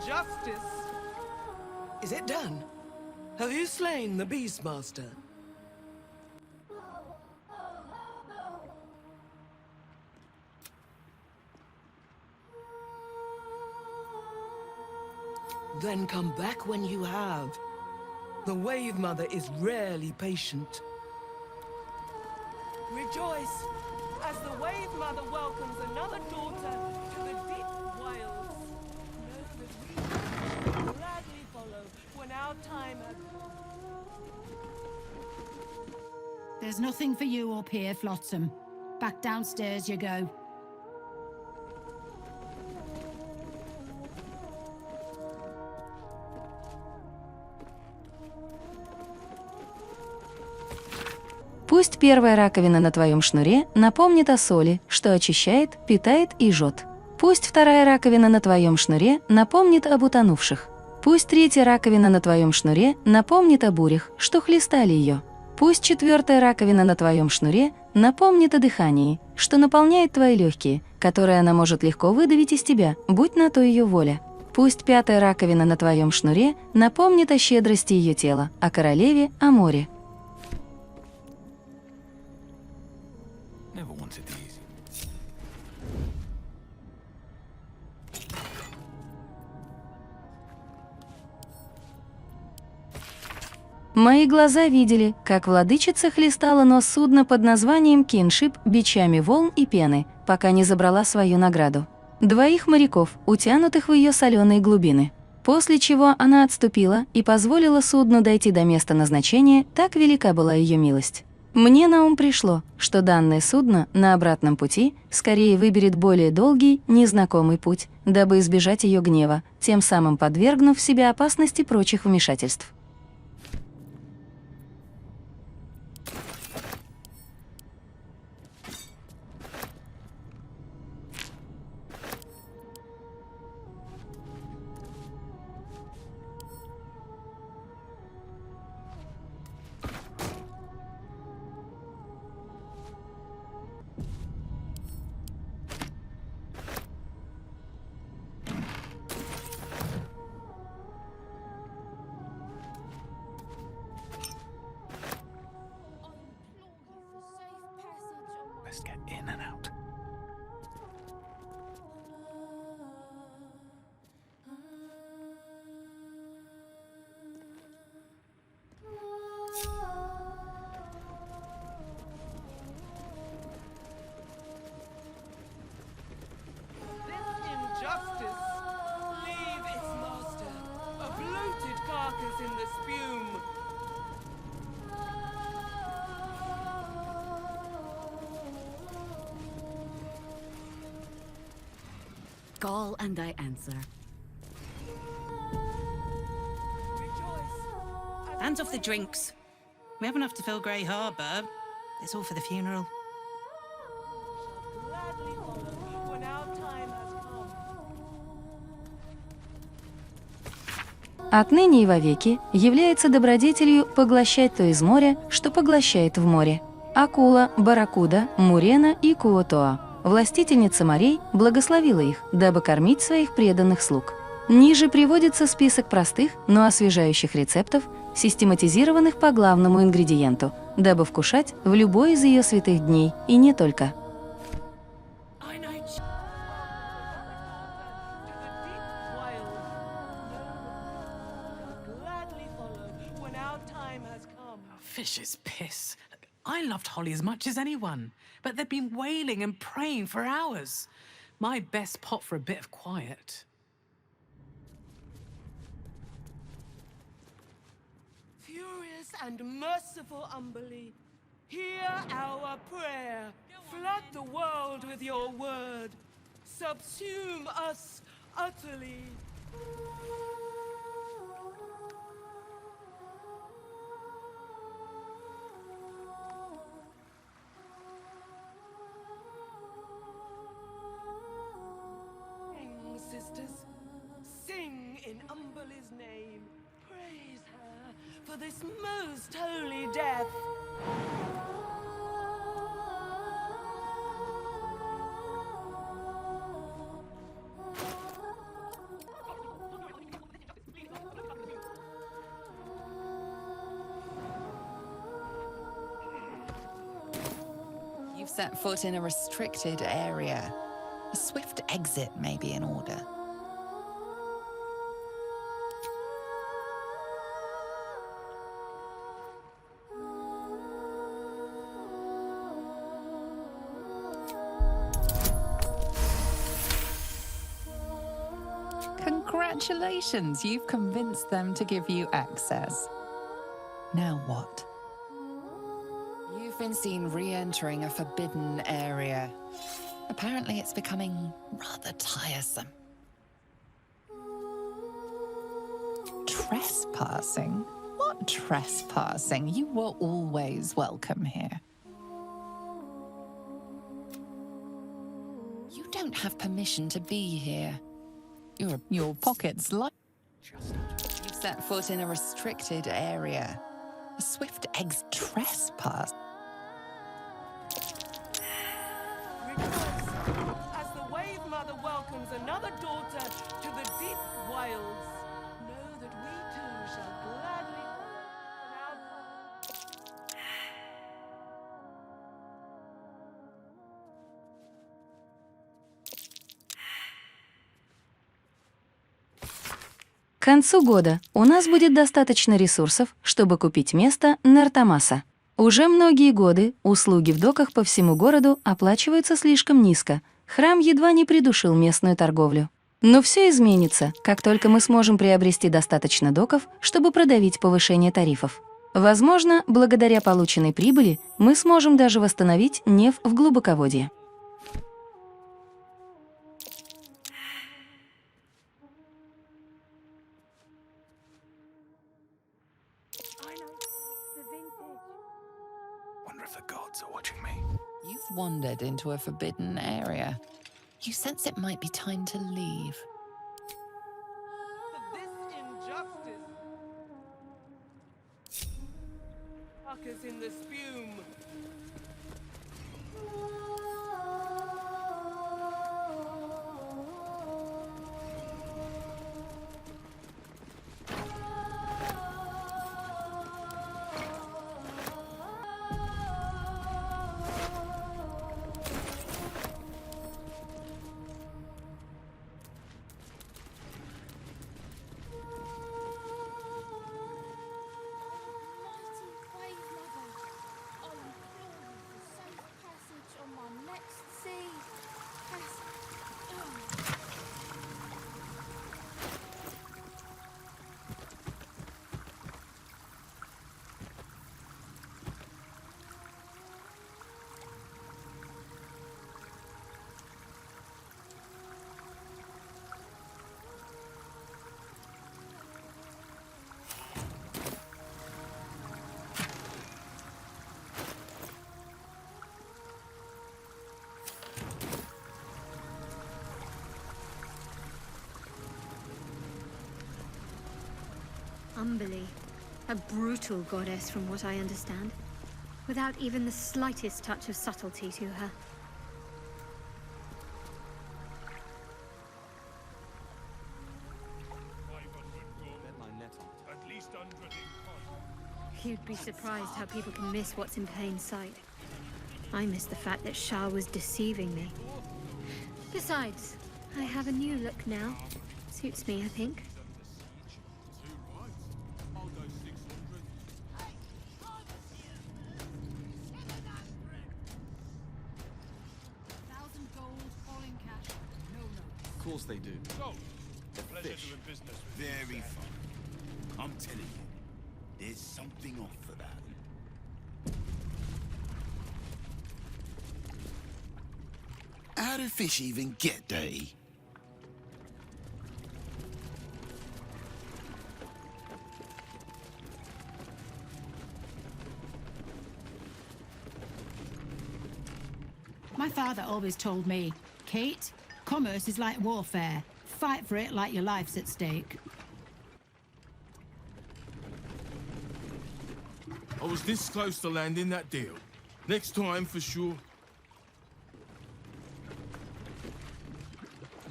justice. Is it done? Have you slain the Beastmaster? Then come back when you have. The Wave Mother is rarely patient. Rejoice as the Wave Mother welcomes another daughter to the deep wilds. Know that we will gladly follow when our time has... There's nothing for you up here, Flotsam. Back downstairs you go. Пусть первая раковина на твоем шнуре напомнит о соли, что очищает, питает и жжет. Пусть вторая раковина на твоем шнуре напомнит об утонувших. Пусть третья раковина на твоем шнуре напомнит о бурях, что хлестали ее. Пусть четвертая раковина на твоем шнуре напомнит о дыхании, что наполняет твои легкие, которые она может легко выдавить из тебя, будь на то ее воля. Пусть пятая раковина на твоем шнуре напомнит о щедрости ее тела, о королеве, о море. Мои глаза видели, как владычица хлестала нос судна под названием «Киншип» бичами волн и пены, пока не забрала свою награду. 2 моряков, утянутых в ее соленые глубины. После чего она отступила и позволила судну дойти до места назначения, так велика была ее милость. Мне на ум пришло, что данное судно на обратном пути скорее выберет более долгий, незнакомый путь, дабы избежать ее гнева, тем самым подвергнув себя опасности прочих вмешательств. Let's get in and out. This injustice, leave its master, a bloated carcass in the spume. Call and I answer. Rejoice. Hands off the drinks. We have enough to fill Grey Harbour. It's all for the funeral. Gladly follow when our time has come. Отныне и вовеки является добродетелью поглощать то из моря, что поглощает в море. Акула, барракуда, мурена и куотоа. Властительница морей благословила их, дабы кормить своих преданных слуг. Ниже приводится список простых, но освежающих рецептов, систематизированных по главному ингредиенту, дабы вкушать в любой из ее святых дней, и не только. Fish's piss. I loved Holly as much as anyone, but they've been wailing and praying for hours. My best pot for a bit of quiet. Furious and merciful Umberly, hear our prayer. Flood the world with your word. Subsume us utterly. Sisters, sing in Umberly's name. Praise her for this most holy death. set foot in a restricted area. A swift exit may be in order. Congratulations, you've convinced them to give you access. Now what? You've been seen re-entering a forbidden area. Apparently it's becoming rather tiresome. Trespassing? What trespassing? You were always welcome here. You don't have permission to be here. Your pockets like... You set foot in a restricted area. A swift trespass. Rejoice as the wave mother welcomes another daughter to the deep wilds. Know that we too shall gladly К концу года у нас будет достаточно ресурсов, чтобы купить место на Артамаса. Уже многие годы услуги в доках по всему городу оплачиваются слишком низко. Храм едва не придушил местную торговлю. Но все изменится, как только мы сможем приобрести достаточно доков, чтобы продавить повышение тарифов. Возможно, благодаря полученной прибыли мы сможем даже восстановить неф в глубоководье. You've wandered into a forbidden area. You sense it might be time to leave. for this injustice. Fuckers in the spume. Umberly, a brutal goddess from what I understand, without even the slightest touch of subtlety to her. You'd be surprised how people can miss what's in plain sight. I missed the fact that Shah was deceiving me. Besides, I have a new look now. Suits me, I think. Of course they do. So, They're pleasure fish. doing business with Very fun. I'm telling you, there's something off for that. How do fish even get there? My father always told me, Kate, commerce is like warfare. Fight for it like your life's at stake. I was this close to landing that deal. Next time, for sure.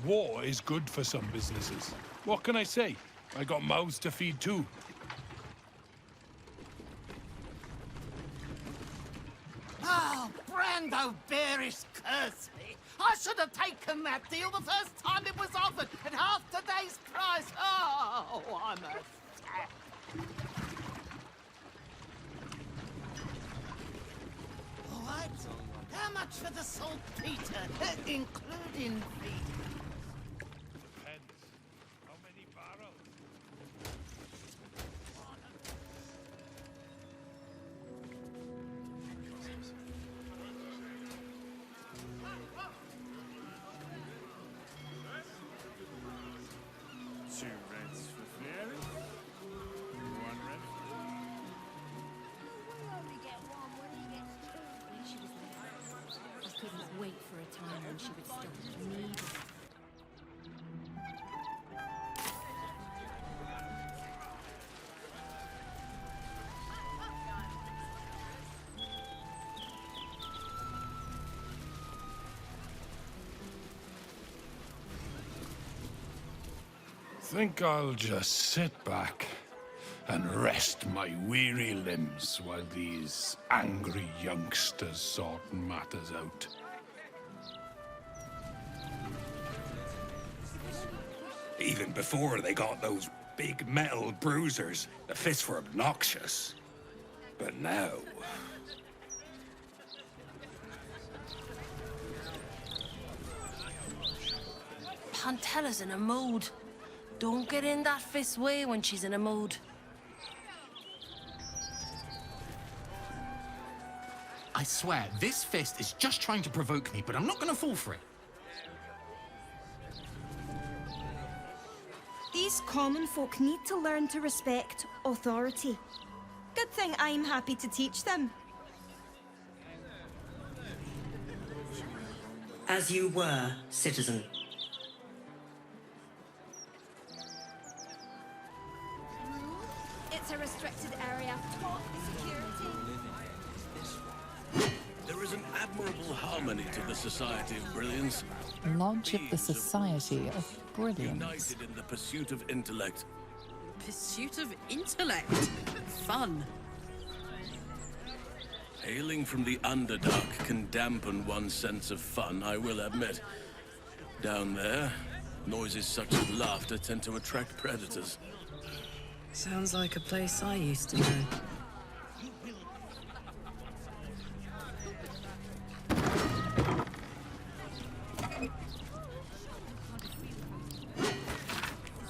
War is good for some businesses. What can I say? I got mouths to feed too. Oh, Brando Bill! Eris curse me. I should have taken that deal the first time it was offered at half today's price. Oh, I'm a sap. What? How much for the saltpeter, including feed? Depends. How many barrels? Two reds for Fairy. One red. I couldn't wait for a time when she would stop needing. Think I'll just sit back and rest my weary limbs while these angry youngsters sort matters out. Even before they got those big metal bruisers, the fists were obnoxious. But now... Pantella's in a mood. Don't get in that fist way when she's in a mood. I swear, this fist is just trying to provoke me, but I'm not gonna fall for it. These common folk need to learn to respect authority. Good thing I'm happy to teach them. As you were, citizen. It's a restricted area. Top security. There is an admirable harmony to the Society of Brilliance. Lodge of the Society of Brilliance. United in the pursuit of intellect. Pursuit of intellect. Fun. Hailing from the Underdark can dampen one's sense of fun, I will admit. Down there, noises such as laughter tend to attract predators. Sounds like a place I used to know.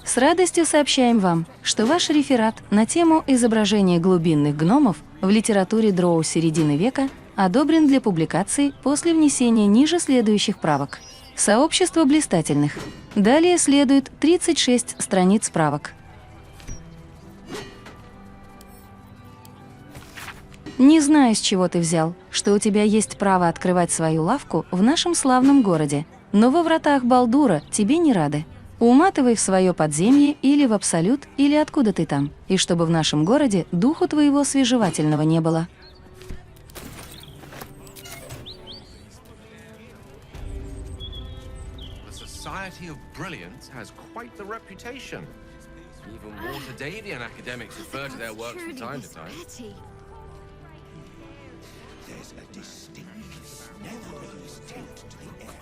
С радостью сообщаем вам, что ваш реферат на тему изображения глубинных гномов в литературе дроу середины века одобрен для публикации после внесения ниже следующих правок. Сообщество блистательных. Далее следует 36 страниц правок. Не знаю, с чего ты взял, что у тебя есть право открывать свою лавку в нашем славном городе, но во вратах Балдура тебе не рады. Уматывай в свое подземье или в Абсолют, или откуда ты там, и чтобы в нашем городе духу твоего свежевательного не было. The Society of Brilliance has quite the reputation. Even Waterdalian academics refer to their works from time to time. There's a distinct nebulous tint to the air.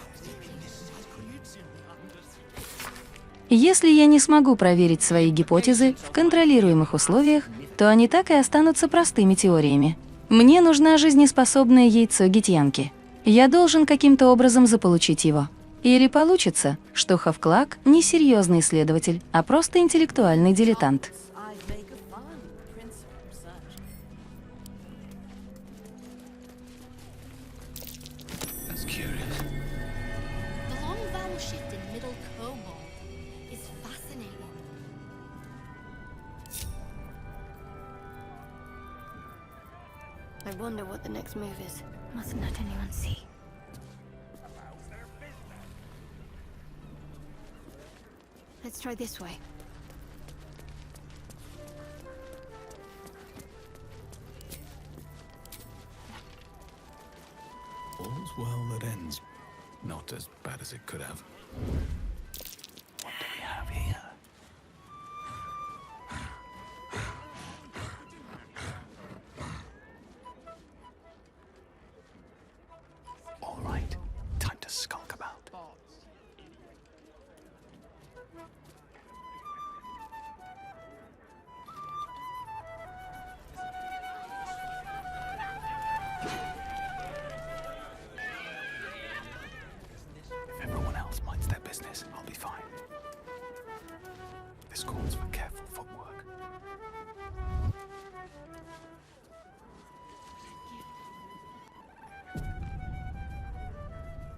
Если я не смогу проверить свои гипотезы в контролируемых условиях, то они так и останутся простыми теориями. Мне нужно жизнеспособное яйцо гитьянки. Я должен каким-то образом заполучить его. Или получится, что Хавклак не серьезный исследователь, а просто интеллектуальный дилетант. I wonder what the next move is. Mustn't let anyone see. Let's try this way. All's well that ends. Not as bad as it could have. What do we have here? All right. skulk about. If everyone else minds their business, I'll be fine. This calls for careful footwork.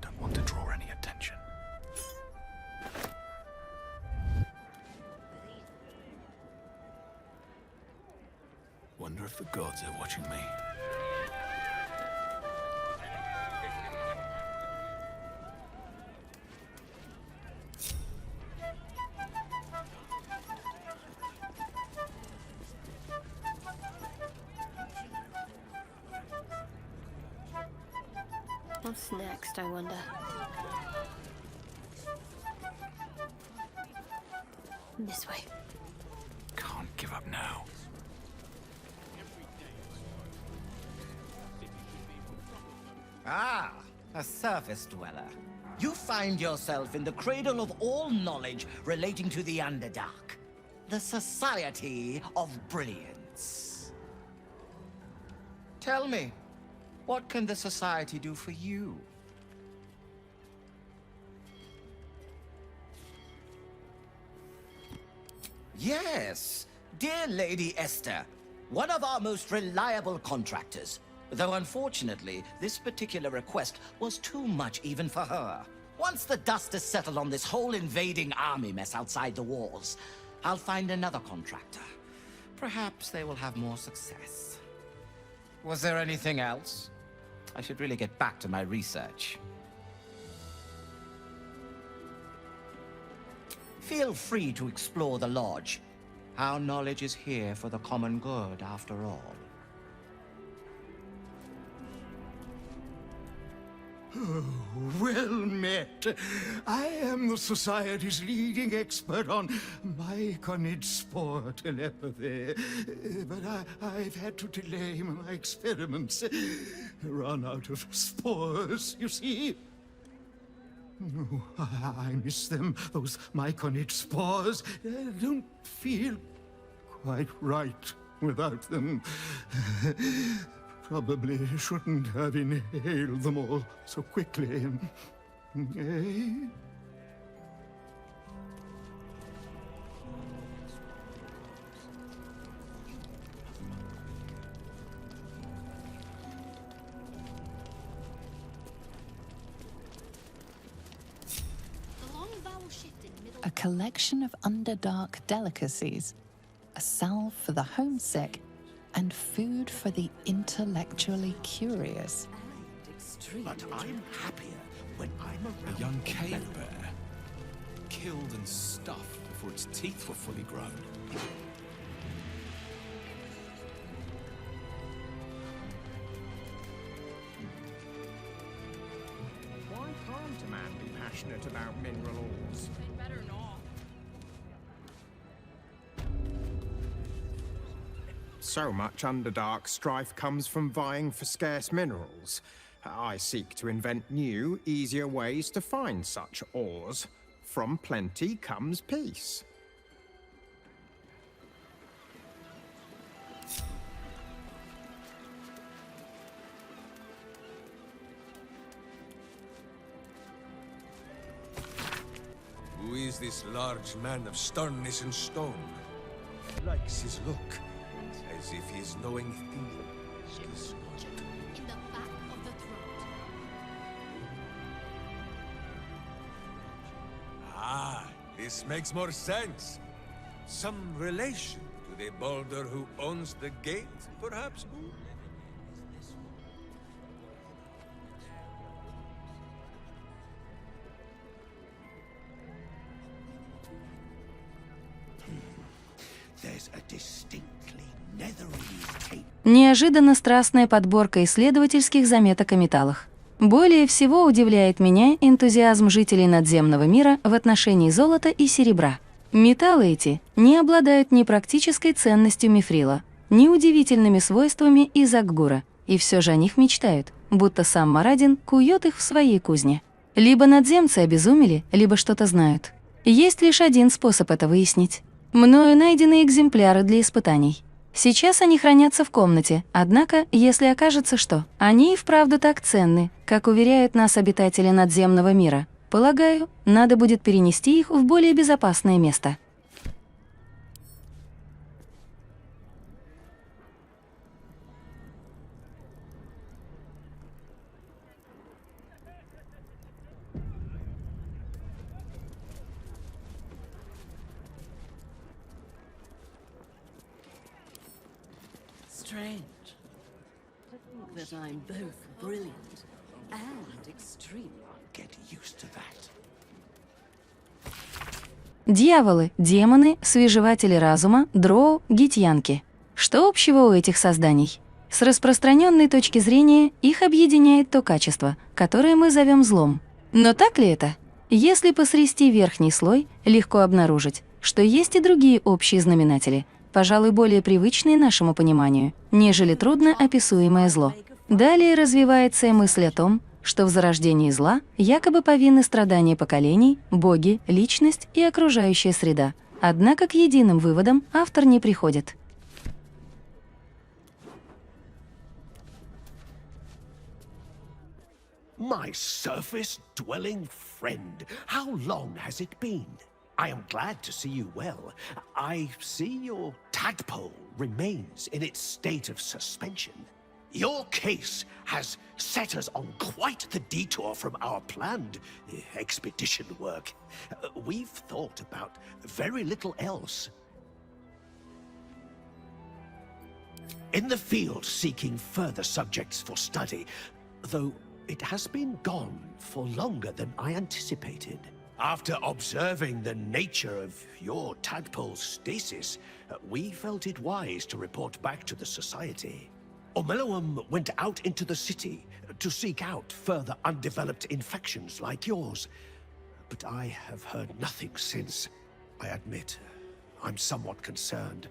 Don't want to draw any attention. Wonder if the gods are watching me. What's next, I wonder? This way. Can't give up now. Ah, a surface dweller. You find yourself in the cradle of all knowledge relating to the Underdark. The Society of Brilliance. Tell me, what can the Society do for you? Yes, dear Lady Esther, one of our most reliable contractors. Though unfortunately, this particular request was too much even for her. Once the dust is settled on this whole invading army mess outside the walls, I'll find another contractor. Perhaps they will have more success. Was there anything else? I should really get back to my research. Feel free to explore the lodge. Our knowledge is here for the common good, after all. Oh, well met. I am the Society's leading expert on myconid spore telepathy. But I've had to delay my experiments. Run out of spores, you see. Oh, I miss them, those myconid spores. I don't feel quite right without them. Probably shouldn't have inhaled them all so quickly. Eh? A collection of Underdark delicacies, a salve for the homesick, and food for the intellectually curious. But I'm happier when I'm around a young cave bear, killed and stuffed before its teeth were fully grown. Why can't a man be passionate about mineral ores? Better not. So much Underdark strife comes from vying for scarce minerals. I seek to invent new, easier ways to find such ores. From plenty comes peace. Who is this large man of sternness and stone? Likes his look, as if he is knowing things. In the back of the throat. Ah, this makes more sense. Some relation to the Baldur who owns the gate, perhaps? There's a distinctly netherese tape. Неожиданно страстная подборка исследовательских заметок о металлах. Более всего удивляет меня энтузиазм жителей надземного мира в отношении золота и серебра. Металлы эти не обладают ни практической ценностью мифрила, ни удивительными свойствами изаггура, и все же о них мечтают, будто сам Марадин кует их в своей кузне. Либо надземцы обезумели, либо что-то знают. Есть лишь один способ это выяснить. Мною найдены экземпляры для испытаний. Сейчас они хранятся в комнате, однако, если окажется, что они и вправду так ценны, как уверяют нас обитатели надземного мира, полагаю, надо будет перенести их в более безопасное место. Strange to think that I'm both brilliant and extreme. Get used to that. Дьяволы, демоны, свежеватели разума, дроу, гитьянки. Что общего у этих созданий? С распространенной точки зрения их объединяет то качество, которое мы зовем злом. Но так ли это? Если посрести верхний слой, легко обнаружить, что есть и другие общие знаменатели, пожалуй, более привычные нашему пониманию, нежели трудно описуемое зло. Далее развивается мысль о том, что в зарождении зла якобы повинны страдания поколений, боги, личность и окружающая среда. Однако к единым выводам автор не приходит. My surface-dwelling friend, how long has it been? I am glad to see you well. I see your tadpole remains in its state of suspension. Your case has set us on quite the detour from our planned expedition work. We've thought about very little else. In the field seeking further subjects for study, though it has been gone for longer than I anticipated. After observing the nature of your tadpole's stasis, we felt it wise to report back to the Society. Omeloum went out into the city to seek out further undeveloped infections like yours. But I have heard nothing since. I admit, I'm somewhat concerned.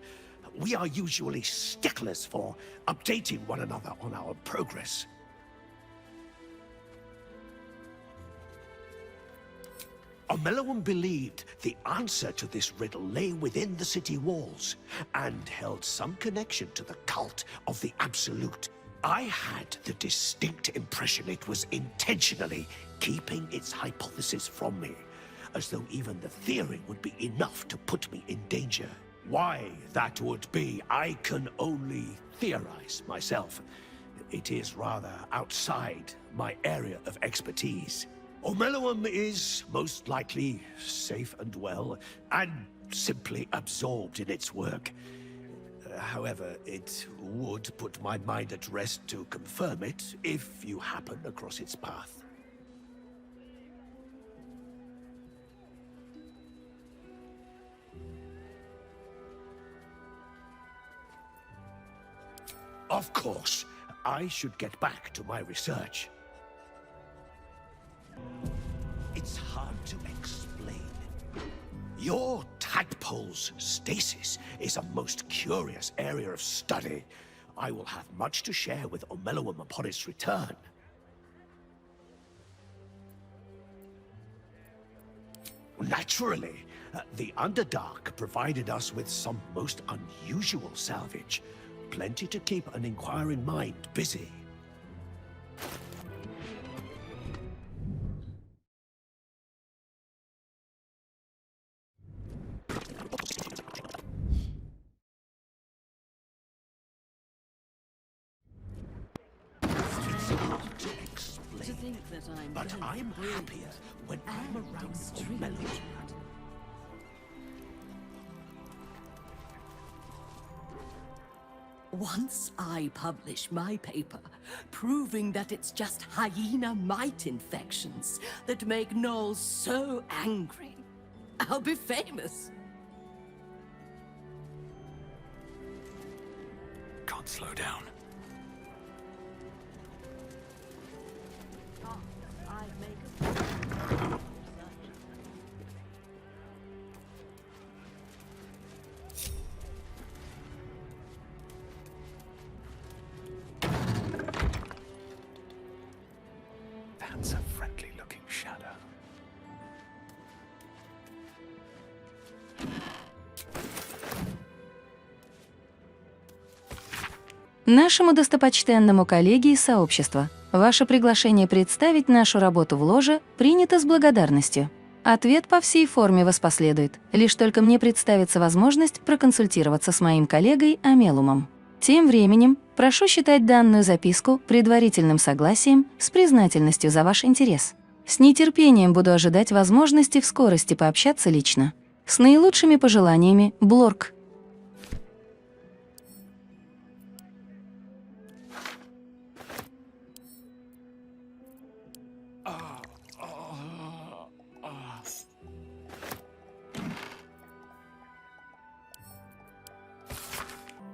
We are usually sticklers for updating one another on our progress. Omeloum believed the answer to this riddle lay within the city walls, and held some connection to the cult of the Absolute. I had the distinct impression it was intentionally keeping its hypothesis from me, as though even the theory would be enough to put me in danger. Why that would be, I can only theorize myself. It is rather outside my area of expertise. Omeloum is most likely safe and well, and simply absorbed in its work. However, it would put my mind at rest to confirm it if you happen across its path. Of course, I should get back to my research. It's hard to explain. Your tadpole's stasis is a most curious area of study. I will have much to share with Omeloum upon its return. Naturally, the Underdark provided us with some most unusual salvage. Plenty to keep an inquiring mind busy. But I'm happier when I'm around Omeloum. Once I publish my paper, proving that it's just hyena mite infections that make gnolls so angry, I'll be famous. Can't slow down. That's a friendly-looking shadow. Нашему достопочтенному коллеге из сообщества ваше приглашение представить нашу работу в ложе принято с благодарностью. Ответ по всей форме воспоследует, лишь только мне представится возможность проконсультироваться с моим коллегой Амелумом. Тем временем прошу считать данную записку предварительным согласием с признательностью за ваш интерес. С нетерпением буду ожидать возможности в скорости пообщаться лично. С наилучшими пожеланиями, Блорк.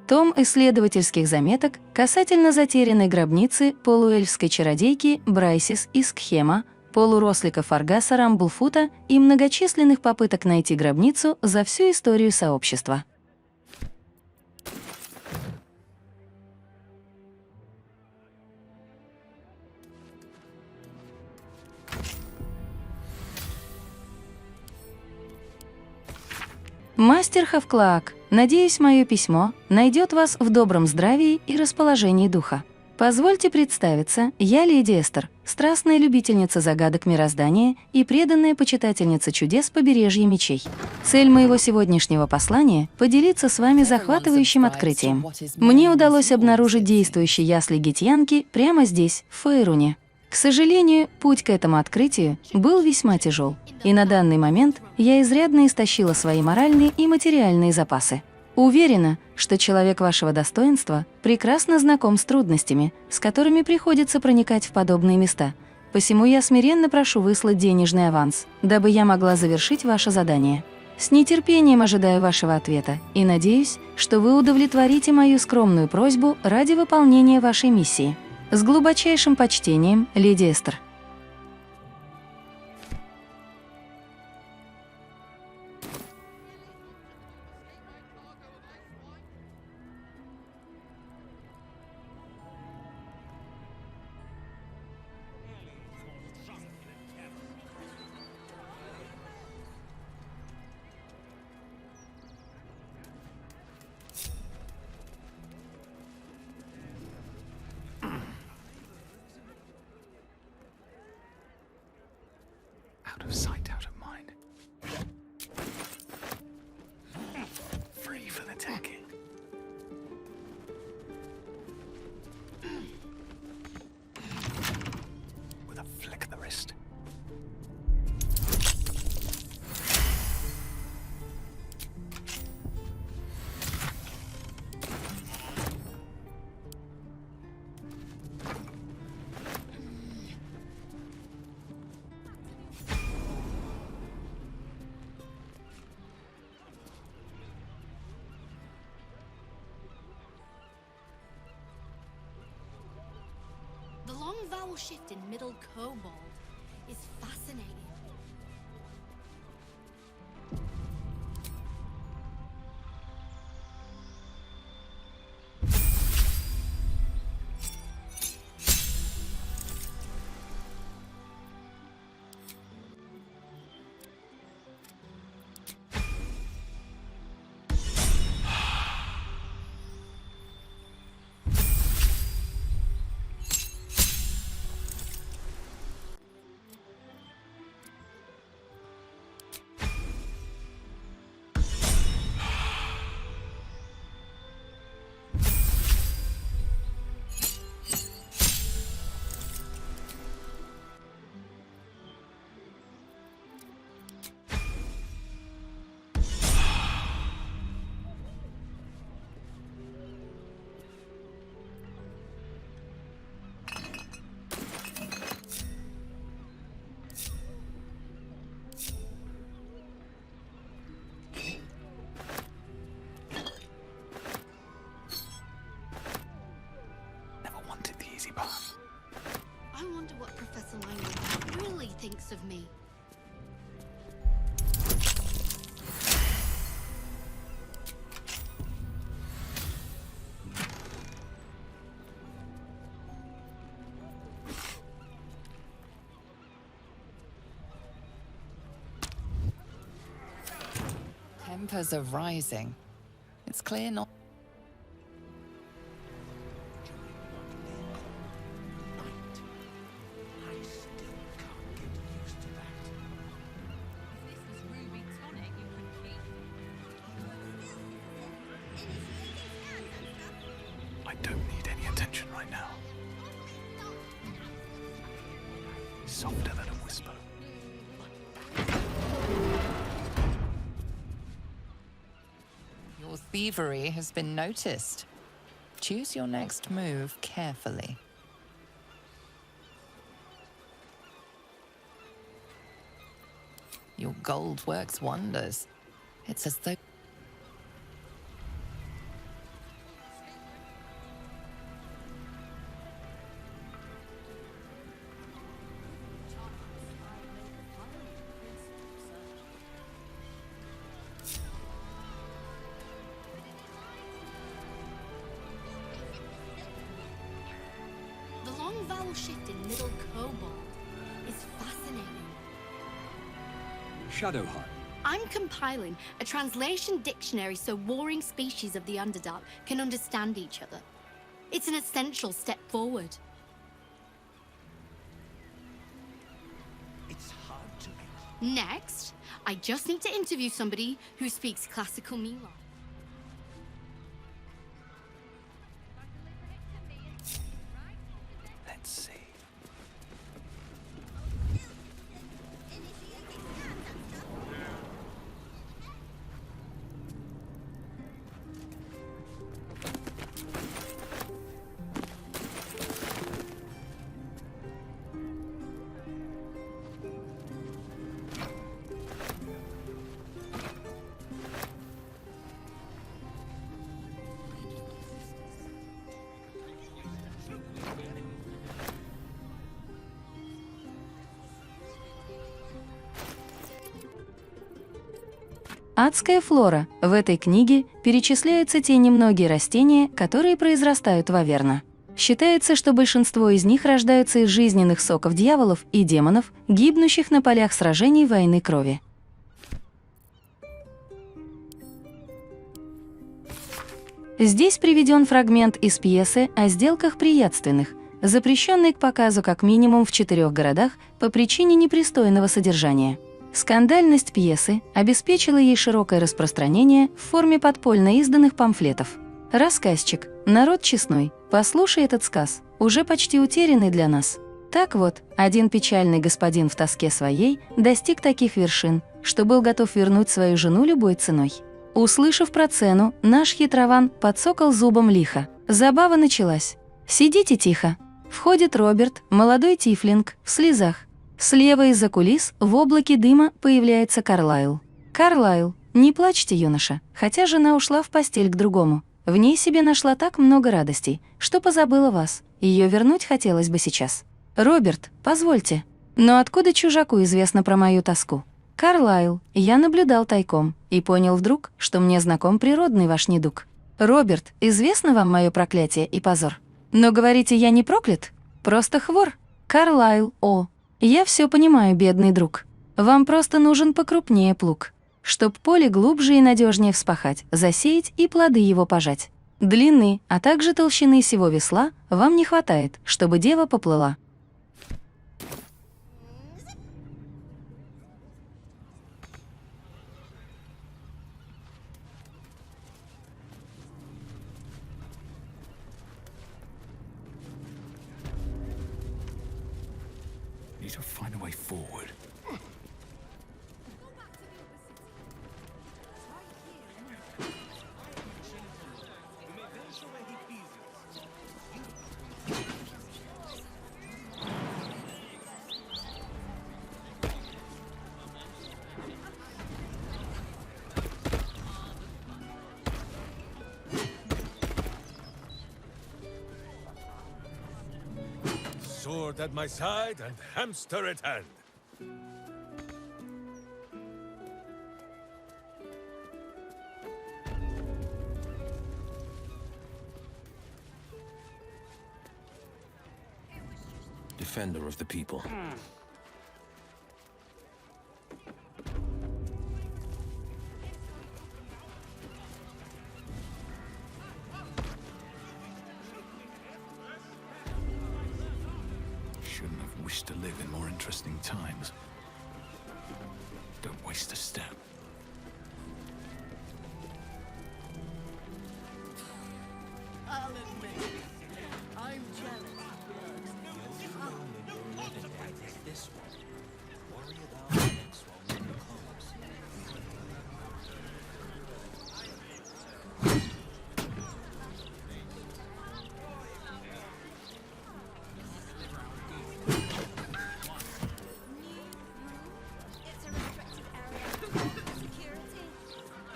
Том исследовательских заметок касательно затерянной гробницы полуэльфской чародейки Брайсис из Кхема, полурослика Фаргаса Рамблфута и многочисленных попыток найти гробницу за всю историю сообщества. Мастер Хавклаак, надеюсь, мое письмо найдет вас в добром здравии и расположении духа. Позвольте представиться, я леди Эстер, страстная любительница загадок мироздания и преданная почитательница чудес побережья мечей. Цель моего сегодняшнего послания — поделиться с вами захватывающим открытием. Мне удалось обнаружить действующие ясли гитьянки прямо здесь, в Фейруне. К сожалению, путь к этому открытию был весьма тяжел, и на данный момент я изрядно истощила свои моральные и материальные запасы. Уверена, что человек вашего достоинства прекрасно знаком с трудностями, с которыми приходится проникать в подобные места, посему я смиренно прошу выслать денежный аванс, дабы я могла завершить ваше задание. С нетерпением ожидаю вашего ответа и надеюсь, что вы удовлетворите мою скромную просьбу ради выполнения вашей миссии. С глубочайшим почтением, леди Эстер. Out of sight, out of mind. Free for the taking. With a flick of the wrist. The long vowel shift in Middle Kobold is fascinating. I wonder what Professor Langley really thinks of me. Tempers are rising. It's clear not. softer than a whisper. Your thievery has been noticed. Choose your next move carefully. Your gold works wonders. It's as though... The long vowel shift in middle kobold is fascinating. Shadowheart. I'm compiling a translation dictionary so warring species of the Underdark can understand each other. It's an essential step forward. It's hard to Next, I just need to interview somebody who speaks classical Milan. Let's see. Адская флора. В этой книге перечисляются те немногие растения, которые произрастают в Аверна. Считается, что большинство из них рождаются из жизненных соков дьяволов и демонов, гибнущих на полях сражений войны крови. Здесь приведен фрагмент из пьесы о сделках приятственных, запрещенной к показу как минимум в 4 городах по причине непристойного содержания. Скандальность пьесы обеспечила ей широкое распространение в форме подпольно изданных памфлетов. Рассказчик, народ честной, послушай этот сказ, уже почти утерянный для нас. Так вот, один печальный господин в тоске своей достиг таких вершин, что был готов вернуть свою жену любой ценой. Услышав про цену, наш хитрован подсокал зубом лихо. Забава началась. «Сидите тихо». Входит Роберт, молодой тифлинг, в слезах. Слева из-за кулис в облаке дыма появляется Карлайл. «Карлайл, не плачьте, юноша, хотя жена ушла в постель к другому. В ней себе нашла так много радостей, что позабыла вас. Ее вернуть хотелось бы сейчас». «Роберт, позвольте. Но откуда чужаку известно про мою тоску?» «Карлайл, я наблюдал тайком и понял вдруг, что мне знаком природный ваш недуг». «Роберт, известно вам мое проклятие и позор? Но говорите, я не проклят? Просто хвор?» «Карлайл, о, я все понимаю, бедный друг. Вам просто нужен покрупнее плуг, чтоб поле глубже и надежнее вспахать, засеять и плоды его пожать. Длины, а также толщины сего весла вам не хватает, чтобы дева поплыла». Need to find a way forward. Sword at my side and hamster at hand. Defender of the people. Shouldn't have wished to live in more interesting times. Don't waste a step. I'll admit, I'm jealous. This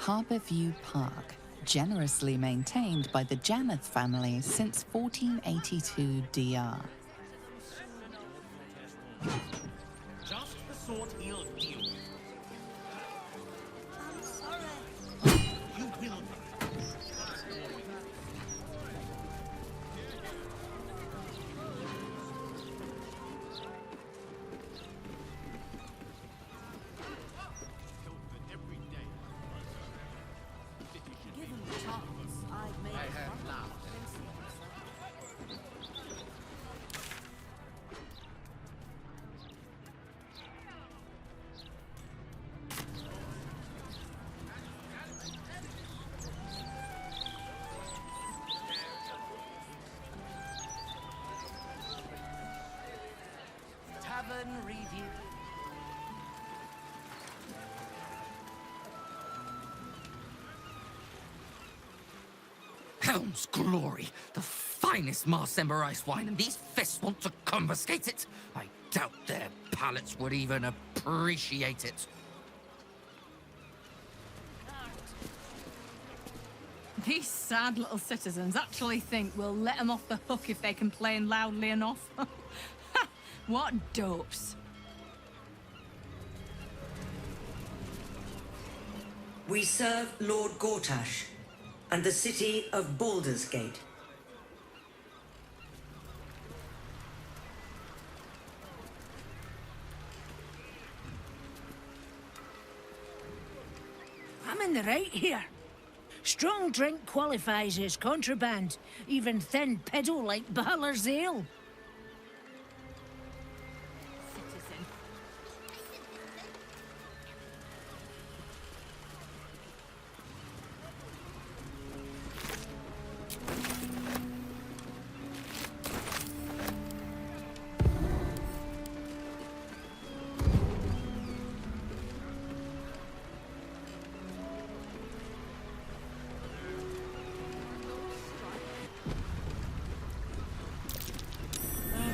Harbour View Park, generously maintained by the Janath family since 1482 DR. Just the sort he'll deal with. I'm sorry. You will. Given the chance, I'd make it loud. Tavern review. Helm's glory, the finest Marsember ice wine, and these fists want to confiscate it? I doubt their palates would even appreciate it. These sad little citizens actually think we'll let them off the hook if they complain loudly enough. What dopes. We serve Lord Gortash and the city of Baldur's Gate. I'm in the right here. Strong drink qualifies as contraband, even thin peddle like Balor's ale.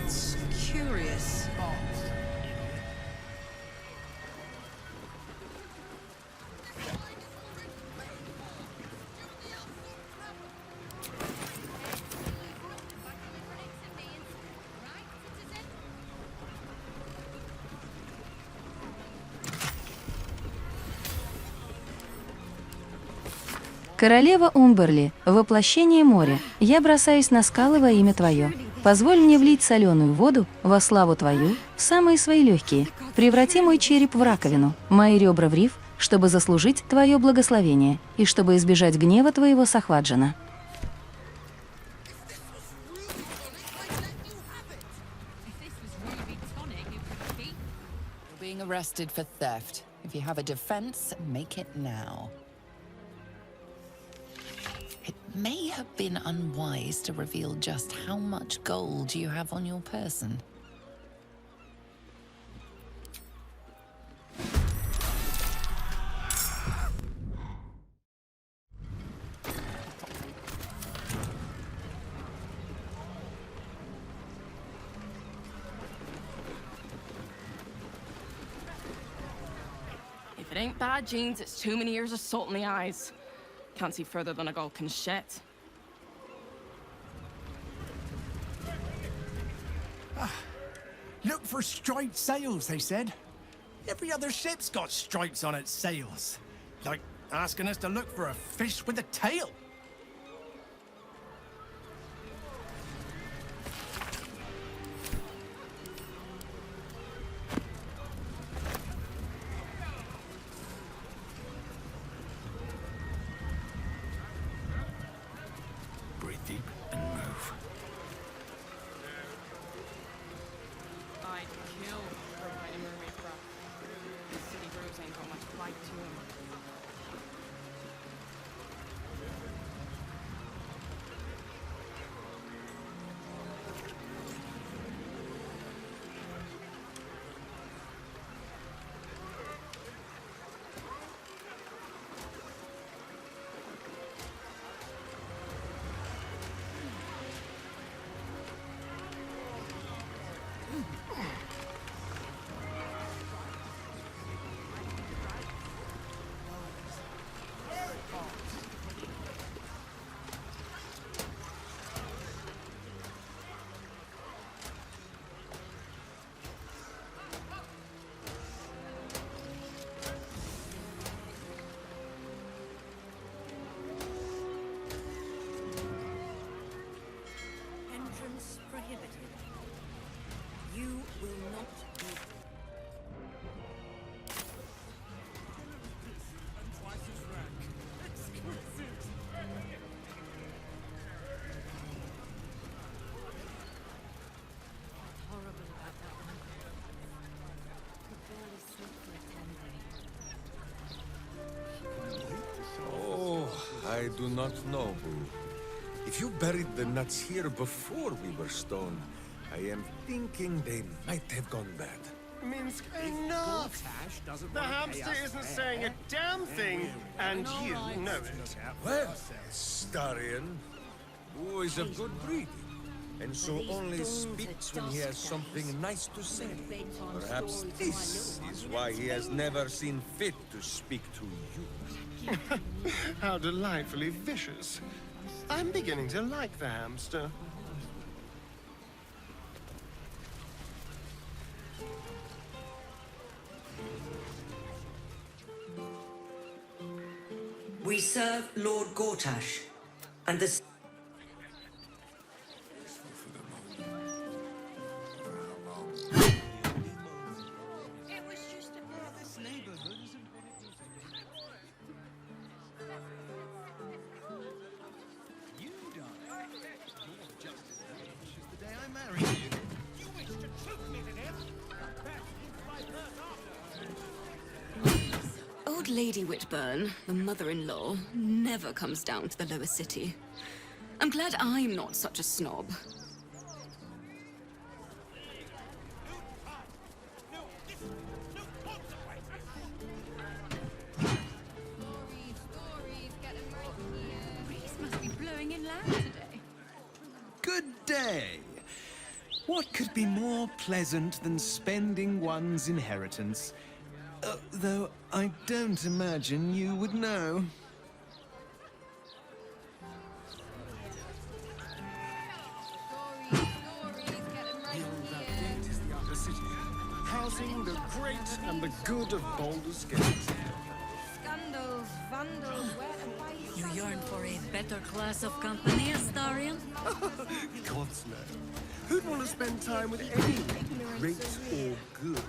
That's curious. Королева Умберли, воплощение моря, я бросаюсь на скалы во имя Твое. Позволь мне влить соленую воду во славу Твою, в самые свои легкие. Преврати мой череп в раковину, мои ребра в риф, чтобы заслужить Твое благословение и чтобы избежать гнева Твоего Сахваджана. Being arrested for theft. If you have a defense, make it now. It may have been unwise to reveal just how much gold you have on your person. If it ain't bad genes, it's too many years of salt in the eyes. Can't see further than a gull can shet. Look for striped sails, they said. Every other ship's got stripes on its sails. Like asking us to look for a fish with a tail. Breathe deep and move. I'd kill for a fighting mermaid craft. The city brews ain't got much fight to him. I do not know, Boo. If you buried the nuts here before we were stoned, I am thinking they might have gone bad. Minsk, enough! The hamster isn't saying a damn thing, and you know it. Well, Starion, Boo is of good breeding, and so only speaks when he has something nice to say. Perhaps this is why he has never seen fit to speak to you. How delightfully vicious. I'm beginning to like the hamster. We serve Lord Gortash, and the... Old Lady Whitburn, the mother-in-law, never comes down to the lower city. I'm glad I'm not such a snob. Breeze must be blowing in loud today. Good day. What could be more pleasant than spending one's inheritance? Though I don't imagine you would know. Housing the great and the good of Baldur's Gate. Scandals, vandals, you yearn for a better class of company, Astarion? God's no. Who'd want to spend time with anyone, great or good?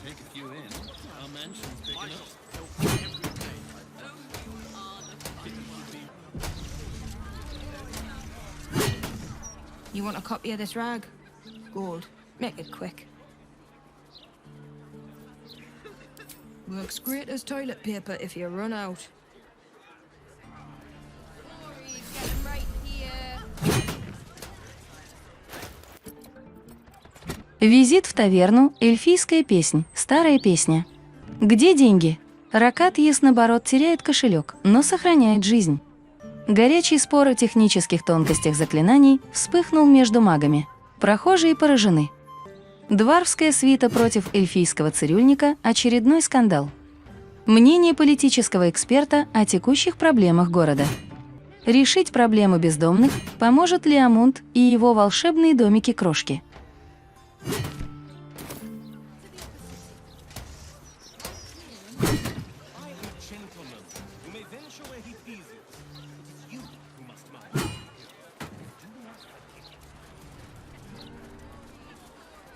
Take a few in. Our mansion's big enough. You want a copy of this rag? Gold. Make it quick. Works great as toilet paper if you run out. Визит в таверну, эльфийская песнь, старая песня. Где деньги? Ракат яснобород теряет кошелек, но сохраняет жизнь. Горячий спор о технических тонкостях заклинаний вспыхнул между магами. Прохожие поражены. Дварфская свита против эльфийского цирюльника – очередной скандал. Мнение политического эксперта о текущих проблемах города. Решить проблему бездомных поможет Леомунд и его волшебные домики-крошки.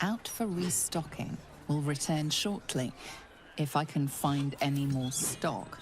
Out for restocking. Will return shortly, if I can find any more stock.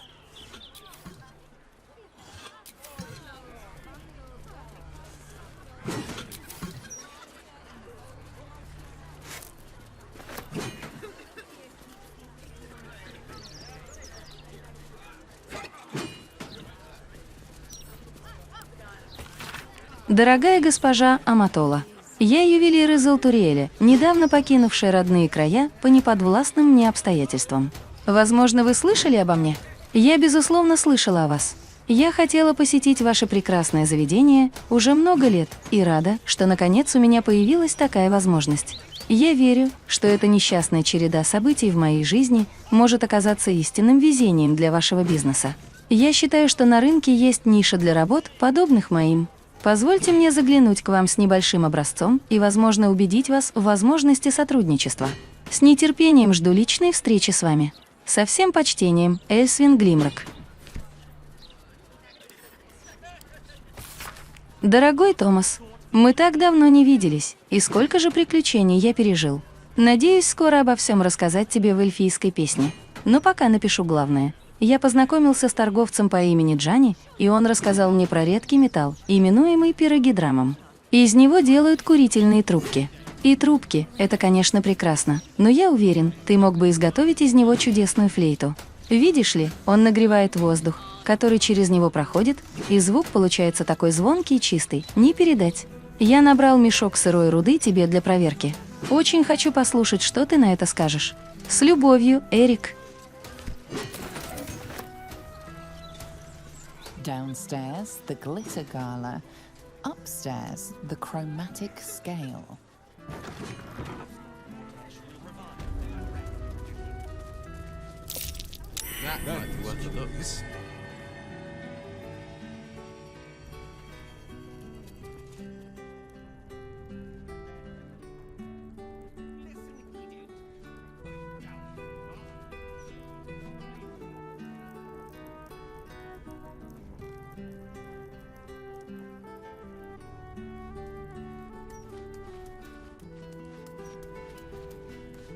Дорогая госпожа Аматола, я ювелир из Алтуриэля, недавно покинувшая родные края по неподвластным мне обстоятельствам. Возможно, вы слышали обо мне? Я, безусловно, слышала о вас. Я хотела посетить ваше прекрасное заведение уже много лет и рада, что наконец у меня появилась такая возможность. Я верю, что эта несчастная череда событий в моей жизни может оказаться истинным везением для вашего бизнеса. Я считаю, что на рынке есть ниша для работ, подобных моим. Позвольте мне заглянуть к вам с небольшим образцом и, возможно, убедить вас в возможности сотрудничества. С нетерпением жду личной встречи с вами. Со всем почтением, Эльсвин Глимрок. Дорогой Томас, мы так давно не виделись, и сколько же приключений я пережил. Надеюсь, скоро обо всем рассказать тебе в эльфийской песне. Но пока напишу главное. Я познакомился с торговцем по имени Джани, и он рассказал мне про редкий металл, именуемый пирогидрамом. Из него делают курительные трубки. И трубки – это, конечно, прекрасно, но я уверен, ты мог бы изготовить из него чудесную флейту. Видишь ли, он нагревает воздух, который через него проходит, и звук получается такой звонкий и чистый, не передать. Я набрал мешок сырой руды тебе для проверки. Очень хочу послушать, что ты на это скажешь. С любовью, Эрик. Downstairs, the glitter gala. Upstairs, the chromatic scale. That might be worth the looks.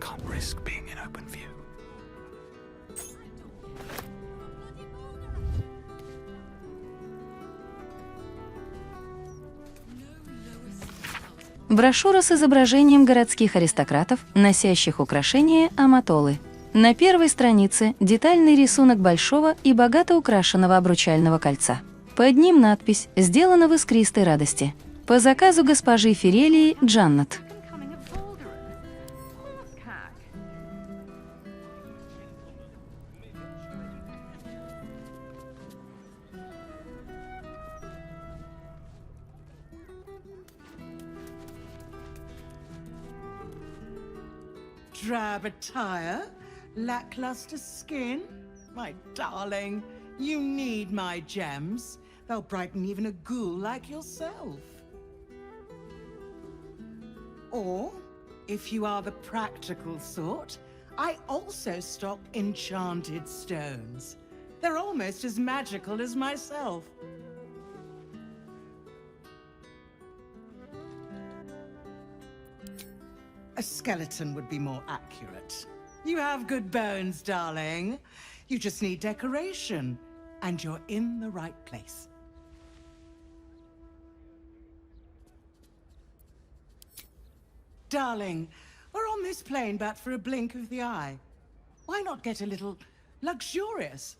Can't risk being in open view. Брошюра с изображением городских аристократов, носящих украшения аматолы. На первой странице детальный рисунок большого и богато украшенного обручального кольца. Под ним надпись «Сделано в искристой радости». По заказу госпожи Фирелии Джаннат. Drab attire, lackluster skin. My darling, you need my gems. They'll brighten even a ghoul like yourself. Or, if you are the practical sort, I also stock enchanted stones. They're almost as magical as myself. A skeleton would be more accurate. You have good bones, darling. You just need decoration, and you're in the right place. Darling, we're on this plane but for a blink of the eye. Why not get a little luxurious?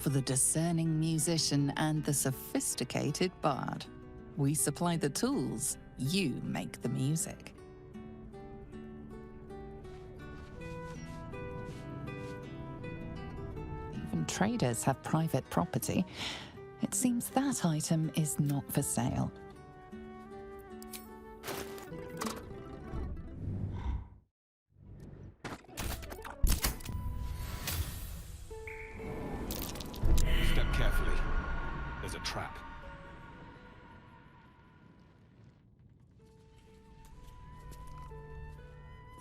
for the discerning musician and the sophisticated bard. We supply the tools, you make the music. Even traders have private property. It seems that item is not for sale. Step carefully. There's a trap.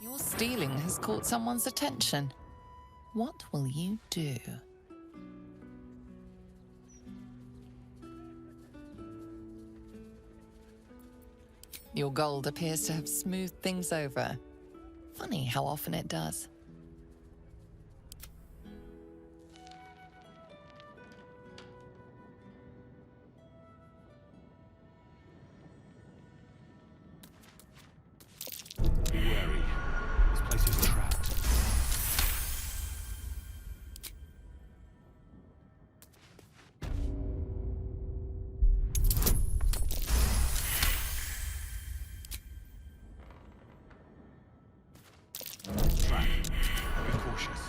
Your stealing has caught someone's attention. What will you do? Your gold appears to have smoothed things over. Funny how often it does. Be wary. This place is trapped. Trap. Be cautious.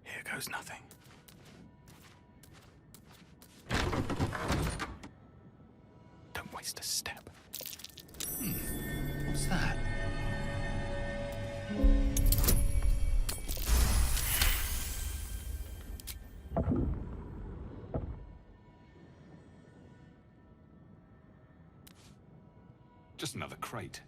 Here goes nothing. Don't waste a step. What's that? Just another crate.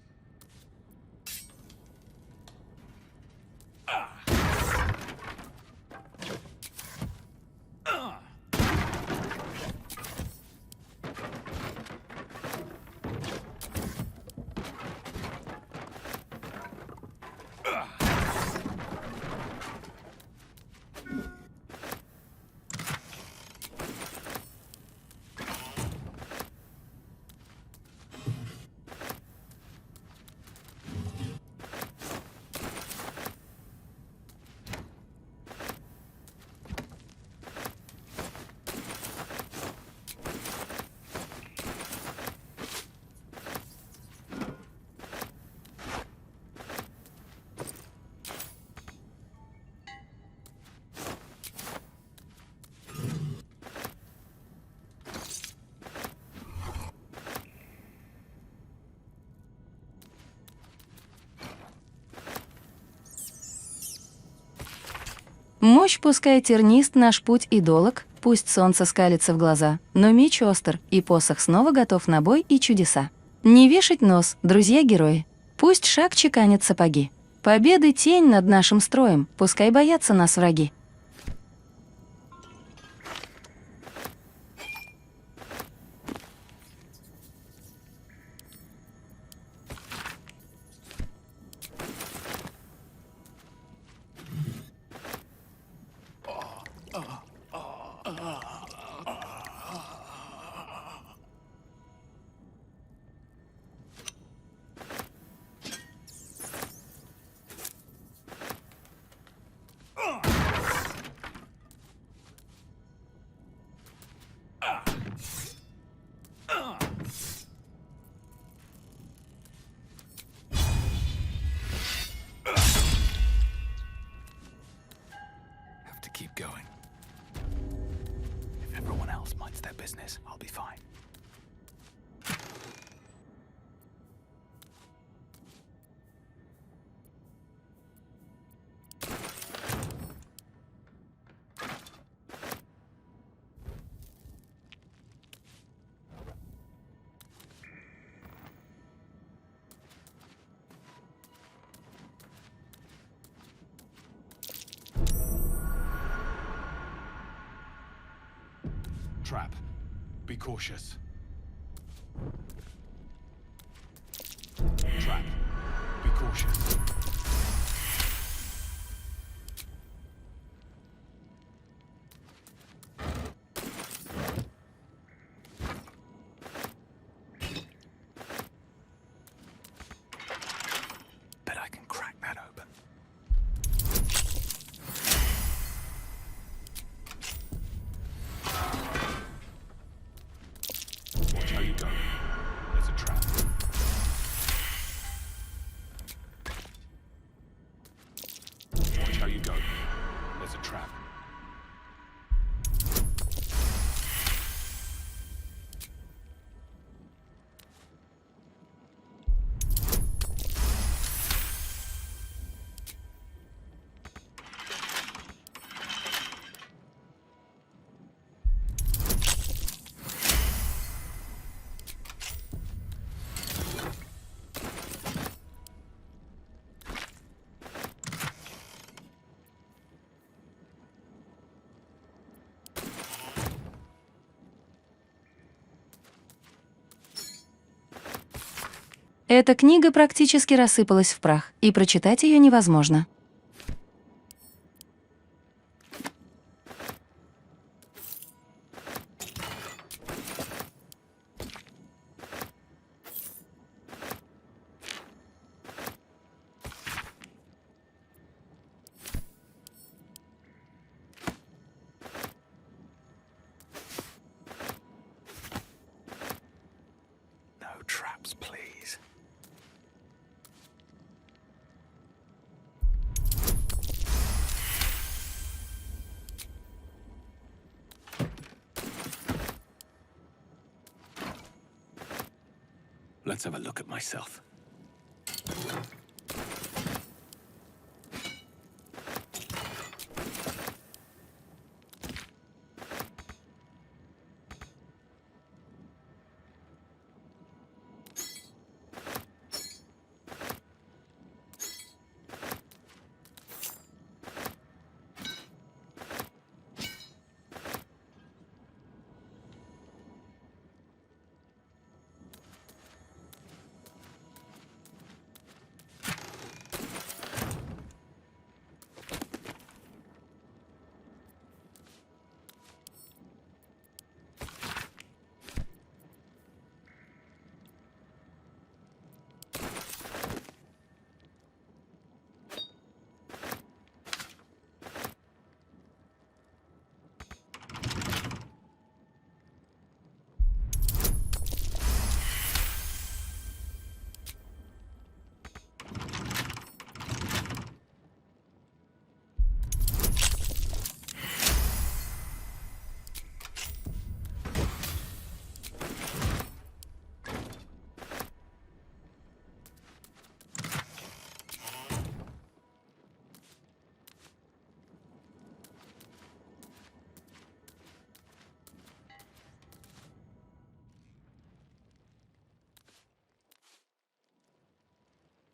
Мощь пускай тернист наш путь и долог, пусть солнце скалится в глаза, но меч остр, и посох снова готов на бой и чудеса. Не вешать нос, друзья-герои, пусть шаг чеканят сапоги. Победы тень над нашим строем, пускай боятся нас враги. Keep going. If everyone else minds their business, I'll be fine. Trap. Be cautious. cautious. Bet I can crack that open. Watch how you go. There's a trap. Watch how you go. There's a trap. Эта книга практически рассыпалась в прах, и прочитать ее невозможно. No traps, please. Let's have a look at myself.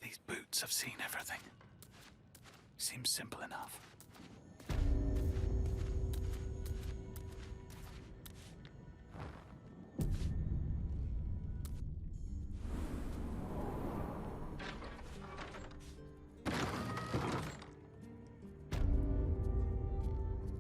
These boots have seen everything. Seems simple enough.